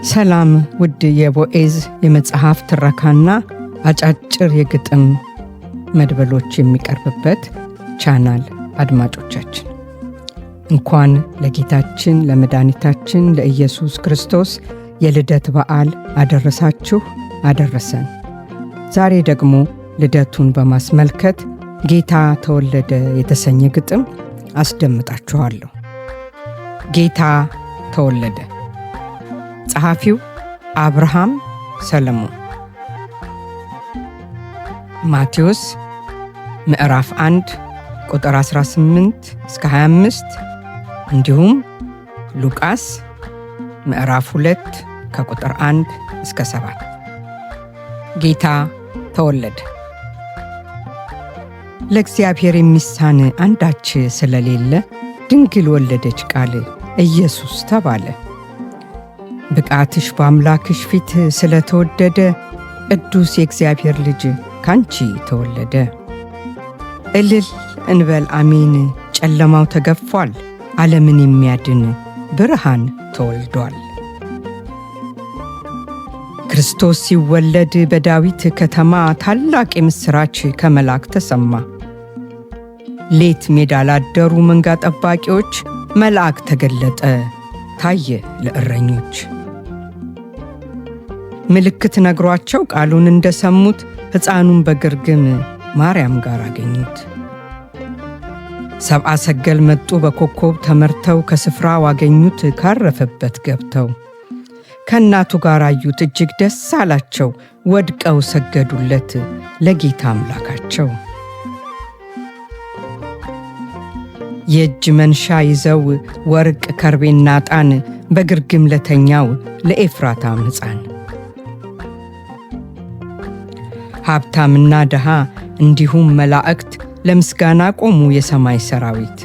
ሰላም ውድ የቦኤዝ የመጽሐፍ ትረካና አጫጭር የግጥም መድበሎች የሚቀርብበት ቻናል አድማጮቻችን እንኳን ለጌታችን ለመድኃኒታችን ለኢየሱስ ክርስቶስ የልደት በዓል አደረሳችሁ አደረሰን። ዛሬ ደግሞ ልደቱን በማስመልከት ጌታ ተወለደ የተሰኘ ግጥም አስደምጣችኋለሁ። ጌታ ተወለደ። ጸሐፊው አብርሃም ሰለሞን። ማቴዎስ ምዕራፍ 1 ቁጥር 18 እስከ 25 እንዲሁም ሉቃስ ምዕራፍ 2 ከቁጥር 1 እስከ 7። ጌታ ተወለደ። ለእግዚአብሔር የሚሳን አንዳች ስለሌለ ድንግል ወለደች ቃል ኢየሱስ ተባለ። ብቃትሽ በአምላክሽ ፊት ስለተወደደ ቅዱስ የእግዚአብሔር ልጅ ካንቺ ተወለደ። እልል እንበል አሜን፣ ጨለማው ተገፏል፣ ዓለምን የሚያድን ብርሃን ተወልዷል። ክርስቶስ ሲወለድ በዳዊት ከተማ ታላቅ የምሥራች ከመላክ ተሰማ። ሌት ሜዳ ላደሩ መንጋ ጠባቂዎች መልአክ ተገለጠ፣ ታየ ለእረኞች። ምልክት ነግሯቸው ቃሉን እንደሰሙት ሕፃኑን በግርግም ማርያም ጋር አገኙት። ሰብአ ሰገል መጡ በኮከብ ተመርተው፣ ከስፍራው አገኙት ካረፈበት ገብተው። ከእናቱ ጋር አዩት እጅግ ደስ አላቸው፣ ወድቀው ሰገዱለት ለጌታ አምላካቸው። የእጅ መንሻ ይዘው ወርቅ ከርቤና ዕጣን፣ በግርግም ለተኛው ለኤፍራታም ሕፃን። ሀብታምና ድሃ እንዲሁም መላእክት ለምስጋና ቆሙ የሰማይ ሰራዊት።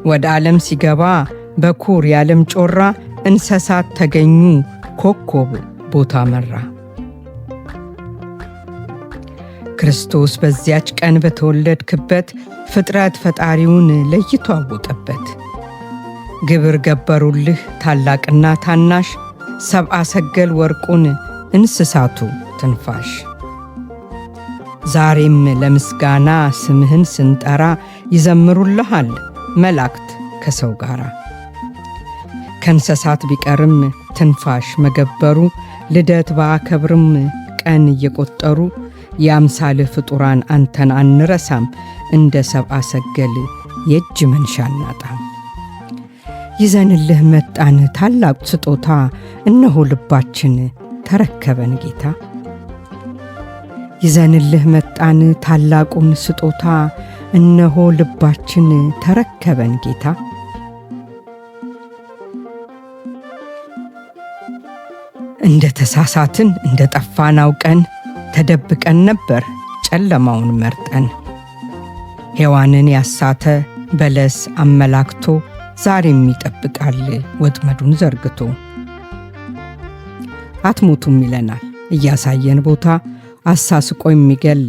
ወደ ዓለም ሲገባ በኩር የዓለም ጮራ፣ እንስሳት ተገኙ ኮከብ ቦታ መራ። ክርስቶስ በዚያች ቀን በተወለድክበት ፍጥረት ፈጣሪውን ለይቶ አወቀበት። ግብር ገበሩልህ ታላቅና ታናሽ፣ ሰብአ ሰገል ወርቁን እንስሳቱ ትንፋሽ። ዛሬም ለምስጋና ስምህን ስንጠራ ይዘምሩልሃል መላእክት ከሰው ጋር። ከእንስሳት ቢቀርም ትንፋሽ መገበሩ፣ ልደት ባከብርም ቀን እየቆጠሩ። የአምሳልህ ፍጡራን አንተን አንረሳም፣ እንደ ሰብአ ሰገል የእጅ መንሻ እናጣም። ይዘንልህ መጣን ታላቅ ስጦታ፣ እነሆ ልባችን ተረከበን ጌታ። ይዘንልህ መጣን ታላቁን ስጦታ፣ እነሆ ልባችን ተረከበን ጌታ። እንደ ተሳሳትን እንደ ጠፋን አውቀን፣ ተደብቀን ነበር ጨለማውን መርጠን። ሔዋንን ያሳተ በለስ አመላክቶ፣ ዛሬም ይጠብቃል ወጥመዱን ዘርግቶ። አትሞቱም ይለናል እያሳየን ቦታ፣ አሳስቆ የሚገል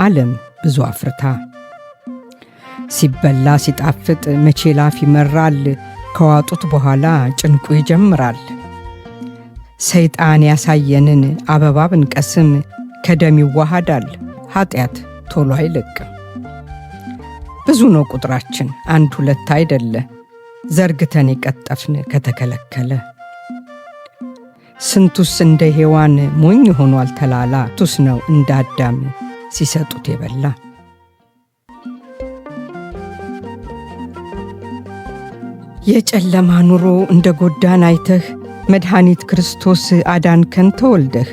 ዓለም ብዙ አፍርታ። ሲበላ ሲጣፍጥ መቼ ላፍ ይመራል፣ ከዋጡት በኋላ ጭንቁ ይጀምራል። ሰይጣን ያሳየንን አበባ ብንቀስም፣ ከደም ይዋሃዳል ኃጢአት ቶሎ አይለቅም። ብዙ ነው ቁጥራችን አንድ ሁለት አይደለ፣ ዘርግተን የቀጠፍን ከተከለከለ። ስንቱስ እንደ ሔዋን ሞኝ ሆኗል ተላላ፣ ቱስ ነው እንደ አዳም ሲሰጡት የበላ። የጨለማ ኑሮ እንደ ጎዳን አይተህ፣ መድኃኒት ክርስቶስ አዳንከን ተወልደህ።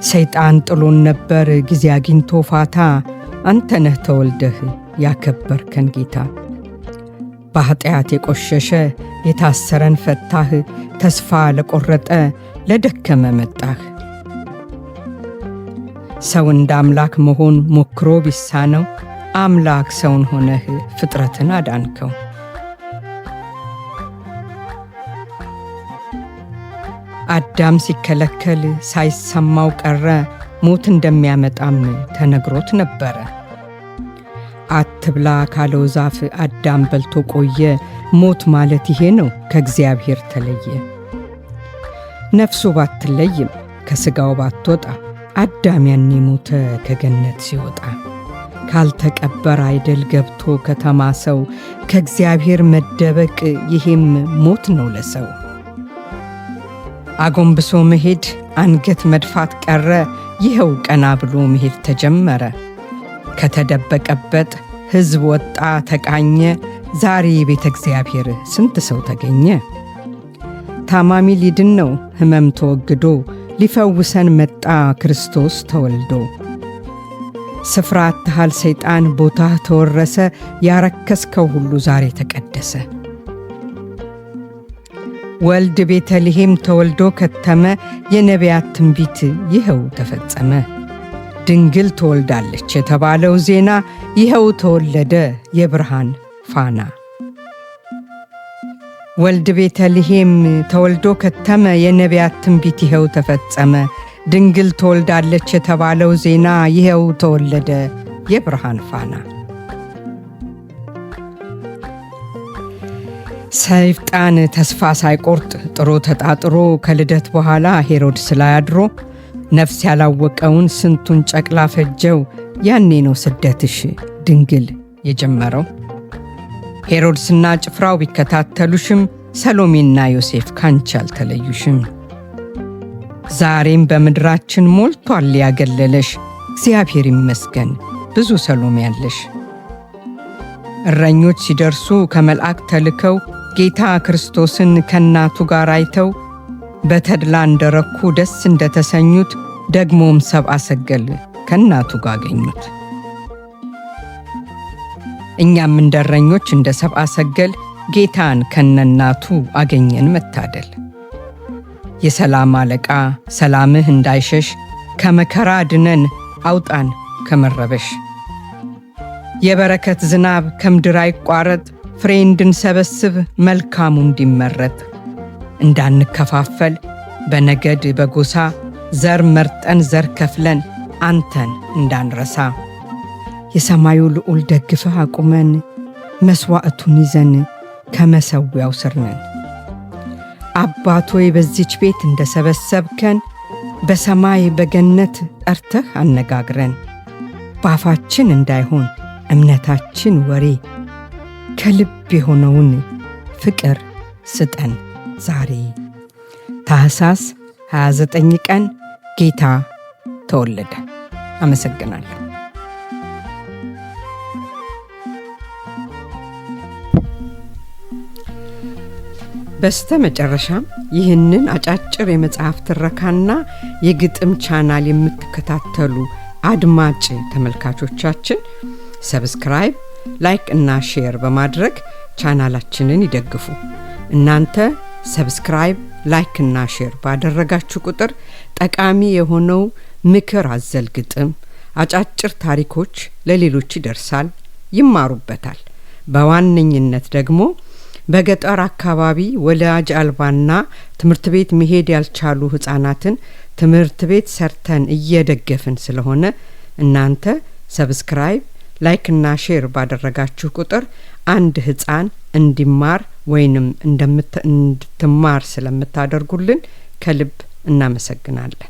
ሰይጣን ጥሎን ነበር ጊዜ አግኝቶ ፋታ፣ አንተነህ ተወልደህ ያከበርከን ጌታ። በኃጢአት የቆሸሸ የታሰረን ፈታህ፣ ተስፋ ለቆረጠ ለደከመ መጣህ። ሰው እንደ አምላክ መሆን ሞክሮ ቢሳነው፣ አምላክ ሰውን ሆነህ ፍጥረትን አዳንከው። አዳም ሲከለከል ሳይሰማው ቀረ፣ ሞት እንደሚያመጣም ተነግሮት ነበረ። አትብላ ካለው ዛፍ አዳም በልቶ ቆየ፣ ሞት ማለት ይሄ ነው ከእግዚአብሔር ተለየ። ነፍሱ ባትለይም ከሥጋው ባትወጣ አዳም ያኔ ሞተ ከገነት ሲወጣ። ካልተቀበረ አይደል ገብቶ ከተማ ሰው ከእግዚአብሔር መደበቅ ይሄም ሞት ነው ለሰው። አጎንብሶ መሄድ አንገት መድፋት ቀረ ይኸው ቀና ብሎ መሄድ ተጀመረ። ከተደበቀበት ሕዝብ ወጣ ተቃኘ ዛሬ ቤተ እግዚአብሔር ስንት ሰው ተገኘ። ታማሚ ሊድን ነው ሕመም ተወግዶ ሊፈውሰን መጣ ክርስቶስ ተወልዶ። ስፍራ አጥተሃል ሰይጣን ቦታ ተወረሰ ያረከስከው ሁሉ ዛሬ ተቀደሰ። ወልድ ቤተልሔም ተወልዶ ከተመ የነቢያት ትንቢት ይኸው ተፈጸመ። ድንግል ትወልዳለች የተባለው ዜና ይኸው ተወለደ የብርሃን ፋና። ወልድ ቤተልሔም ተወልዶ ከተመ የነቢያት ትንቢት ይኸው ተፈጸመ። ድንግል ትወልዳለች የተባለው ዜና ይኸው ተወለደ የብርሃን ፋና። ሰይጣን ተስፋ ሳይቆርጥ ጥሮ ተጣጥሮ ከልደት በኋላ ሄሮድስ ላይ አድሮ ነፍስ ያላወቀውን ስንቱን ጨቅላ ፈጀው። ያኔ ነው ስደትሽ ድንግል የጀመረው። ሄሮድስና ጭፍራው ቢከታተሉሽም ሰሎሜና ዮሴፍ ካንቺ አልተለዩሽም። ዛሬም በምድራችን ሞልቷል ያገለለሽ እግዚአብሔር ይመስገን ብዙ ሰሎሜ ያለሽ። እረኞች ሲደርሱ ከመልአክ ተልከው ጌታ ክርስቶስን ከናቱ ጋር አይተው በተድላ እንደረኩ ደስ እንደተሰኙት ደግሞም ሰብአ ሰገል ከናቱ ጋር አገኙት። እኛም እንደረኞች እንደ ሰብአ ሰገል ጌታን ከነናቱ አገኘን መታደል። የሰላም አለቃ ሰላምህ እንዳይሸሽ ከመከራ ድነን አውጣን ከመረበሽ። የበረከት ዝናብ ከምድር አይቋረጥ ፍሬ እንድንሰበስብ መልካሙ እንዲመረጥ። እንዳንከፋፈል በነገድ በጎሳ ዘር መርጠን ዘር ከፍለን አንተን እንዳንረሳ። የሰማዩ ልዑል ደግፈህ አቁመን መስዋዕቱን ይዘን ከመሰዊያው ስር ነን። አባቶይ በዚች ቤት እንደሰበሰብከን በሰማይ በገነት ጠርተህ አነጋግረን። ባፋችን እንዳይሆን እምነታችን ወሬ ከልብ የሆነውን ፍቅር ስጠን ዛሬ። ታኅሳስ 29 ቀን ጌታ ተወለደ። አመሰግናለሁ። በስተመጨረሻም ይህንን አጫጭር የመጽሐፍ ትረካና የግጥም ቻናል የምትከታተሉ አድማጭ ተመልካቾቻችን ሰብስክራይብ፣ ላይክ እና ሼር በማድረግ ቻናላችንን ይደግፉ። እናንተ ሰብስክራይብ፣ ላይክ እና ሼር ባደረጋችሁ ቁጥር ጠቃሚ የሆነው ምክር አዘል ግጥም፣ አጫጭር ታሪኮች ለሌሎች ይደርሳል፣ ይማሩበታል። በዋነኝነት ደግሞ በገጠር አካባቢ ወላጅ አልባና ትምህርት ቤት መሄድ ያልቻሉ ህፃናትን ትምህርት ቤት ሰርተን እየደገፍን ስለሆነ እናንተ ሰብስክራይብ፣ ላይክ እና ሼር ባደረጋችሁ ቁጥር አንድ ህፃን እንዲማር ወይንም እንድትማር ስለምታደርጉልን ከልብ እናመሰግናለን።